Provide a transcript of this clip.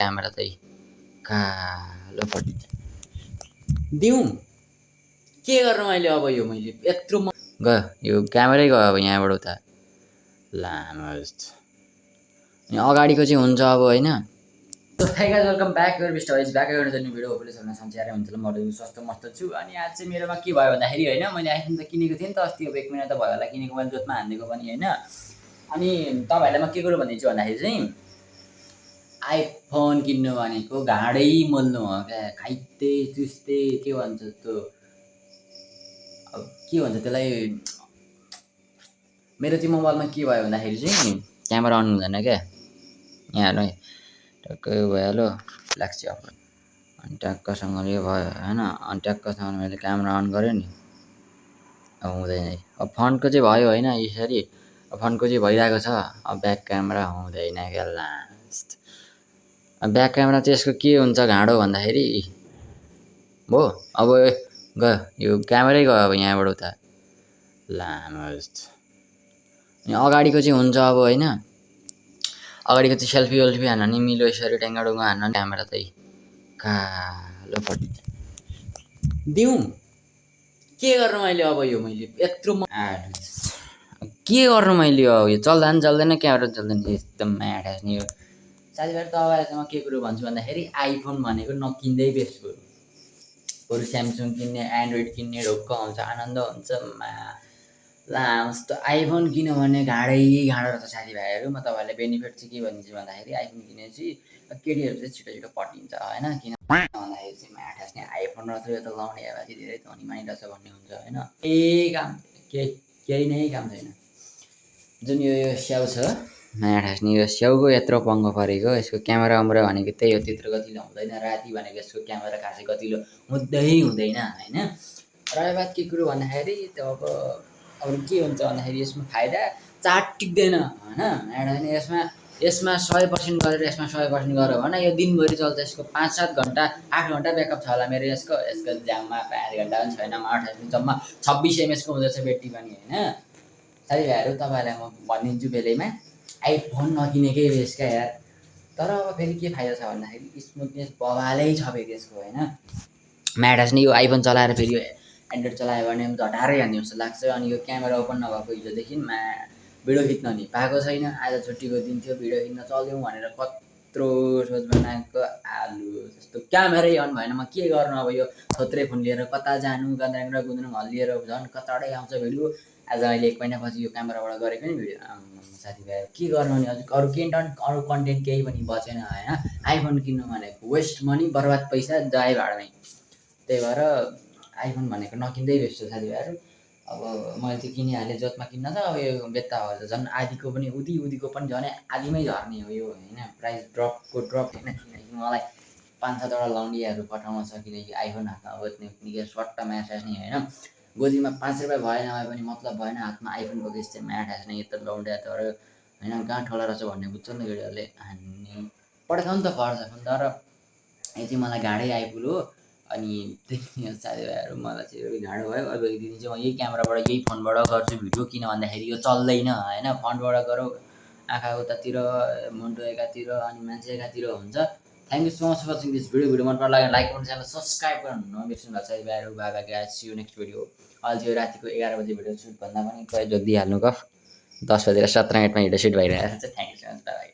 Camera चाहिँ कालो पट्टि दिउँ के गर्नु मैले अब यो मैले यत्रो गयो यो क्यामेरै गयो अब यहाँबाट उता लामो जस्तो अनि अगाडिको चाहिँ हुन्छ अब होइन। Hi guys welcome back your beast wise back एउटा जर्नी भिडियो होपले सबैजना सन्चै हुन्छ ल। म स्वस्थ मस्त छु अनि आज चाहिँ मेरोमा के भयो भन्दाखेरि होइन मैले आइफोन त किनेको थिएँ नि त अस्ति अब 1 महिना त भयो होला किनेको मैले जोतमा हानिदिएको पनि होइन। अनि तपाईँहरूलाई म के कुरो भनिदिन्छु भन्दाखेरि चाहिँ आइफोन किन्नु भनेको घाँडै मोल्नु हो क्या। खाइते चुस्ते के भन्छ त्यो अब के भन्छ त्यसलाई। मेरो चाहिँ मोबाइलमा के भयो भन्दाखेरि चाहिँ क्यामेरा अन हुँदैन क्या। यहाँ है टक्कै भइहाल्यो ब्ल्याक चाहिँ अफ अनि ट्याक्कसँगले भयो होइन। अनि ट्याक्कसँग मैले क्यामेरा अन गरेँ नि अब हुँदैन है। अब फ्रन्टको चाहिँ भयो होइन यसरी अब फ्रन्टको चाहिँ भइरहेको छ। अब ब्याक क्यामेरा हुँदैन क्या लास्ट। अब ब्याक क्यामेरा चाहिँ यसको के हुन्छ घाँडो भन्दाखेरि भो अब गयो यो क्यामेरै गयो अब यहाँबाट उता लामो जस्तो अनि अगाडिको चाहिँ हुन्छ अब होइन। अगाडिको चाहिँ सेल्फी वेल्फी हान्न नि मिलो यसरी टेङ्गाडुङ्गा हान्न क्यामेरा चाहिँ कालो पट्टि दिउँ के गर्नु मैले अब यो मैले यत्रो के गर्नु मैले अब यो चल्दा नि चल्दैन क्यामेरा चल्दैन एकदम म्याड नि यो। साथीभाइ तपाईँलाई म के कुरो भन्छु भन्दाखेरि आइफोन भनेको नकिन्दै बेस्ट बरु बरु स्यामसङ किन्ने एन्ड्रोइड किन्ने ढुक्क हुन्छ आनन्द हुन्छ लास्ट आइफोन किन्यो भने घाँडै घाँडो रहेछ साथीभाइहरू। म तपाईँहरूलाई बेनिफिट चाहिँ के भनिदिन्छु भन्दाखेरि आइफोन किनेपछि केटीहरू चाहिँ छिटो छिटो पटिन्छ होइन। किन भन्दाखेरि चाहिँ म्याठास नि आइफोन रहेछ यो त लाउने हेर्दा धेरै धनी मानी रहेछ भन्ने हुन्छ होइन। काम केही नै काम छैन। जुन यो स्याउ छ म्याठास नि यो स्याउको यत्रो पङ्गो परेको यसको क्यामेरा अमरा भनेको त्यही हो त्यत्रो गतिलो हुँदैन। राति भनेको यसको क्यामेरा खासै गतिलो हुँदै हुँदैन होइन। र बात के कुरो भन्दाखेरि त्यो अब के हुन्छ भन्दाखेरि यसमा फाइदा चार्ज टिक्दैन होइन। एडा यसमा 100% गरेर यसमा 100% गऱ्यो भने यो दिनभरि चल्छ। यसको 5-7 घन्टा 8 घन्टा ब्याकअप छ होला मेरो यसको जाममा 5 घन्टा पनि छैन। 28 जम्मा 26 mAh को हुँदैछ ब्याट्री पनि होइन। साथीभाइहरू तपाईँहरूलाई म भनिदिन्छु बेलैमा आइफोन नकिनेकै बेस क्या यार। तर अब फेरि के फाइदा छ भन्दाखेरि स्मुथनेस बवालै छ फेरि यसको होइन। म्याडास नि यो आइफोन चलाएर फेरि यो एन्ड्रोइड चलायो भने झटारै हान्ने जस्तो लाग्छ। अनि यो क्यामेरा ओपन नभएको हिजोदेखि भिडियो खिच्न नि पाएको छैन। आज छुट्टीको दिन थियो भिडियो खिच्न चल्यौँ भनेर कत्रो सोच बनाएको आलु जस्तो क्यामेरै अन भएन। म के गर्नु अब यो थोत्रे फोन लिएर कता जानु गन्द्राङ गुन्द्रुङ हल्लिएर झन् कताडै आउँछ भिडियो। आज अहिले 1 महिनापछि यो क्यामेराबाट गरेको नि भिडियो साथीभाइ के गर्नु नि अरू कन्टेन्ट केही पनि बचेन होइन। आइफोन किन्नु भनेको वेस्ट मनी बर्बाद पैसा जाए भाडमै। त्यही भएर आइफोन भनेको नकिन्दै बेस्ट हो साथीभाइहरू। अब मैले त्यो किनिहालेँ जोतमा किन्न त अब यो बेत्ता हो झन् आधीको पनि उदीको पनि झन् आधीमै झर्ने हो यो होइन। प्राइस ड्रप होइन किनकि मलाई 5-7वटा लौन्डीहरू पठाउन छ किनकि आइफोन हातमा बेच्ने निकै सट्टा म्याच हास्ने होइन। गोजीमा 5 रुपियाँ भएन भए पनि मतलब भएन हातमा आइफोनको केस चाहिँ म्याट हास्ने यत्रो लौन्डिया तर होइन गाँठ ठोला रहेछ भन्ने बुझ्छ नि त केटीहरूले हान्ने पठाउनु त पर्छ तर यो चाहिँ मलाई घाँडै आइपुग्यो। अनि त्यही साथीभाइहरू मलाई चाहिँ घाँडो भयो। अब एक दिन चाहिँ म यही क्यामेराबाट यही फोनबाट गर्छु भिडियो किन भन्दाखेरि यो चल्दैन होइन। फ्रन्टबाट गरौँ आँखा उतातिर मुन्टो एकातिर अनि मान्छे एकातिर हुन्छ। Thank you so much for watching this video मन पर्ला लाइक गर्नु च्यानल सब्सक्राइब गर्नु नबिर्सनु भएको साथीभाइहरू। बाबा guys see you next video. अहिले चाहिँ रातिको 11 बजे भिडियो सुट भन्दा पनि प्रयोग दिइहाल्नु गफ 10 बजेर 17 मिनटमा भिडियो सुट भइरहेको छ। Thank you so much by.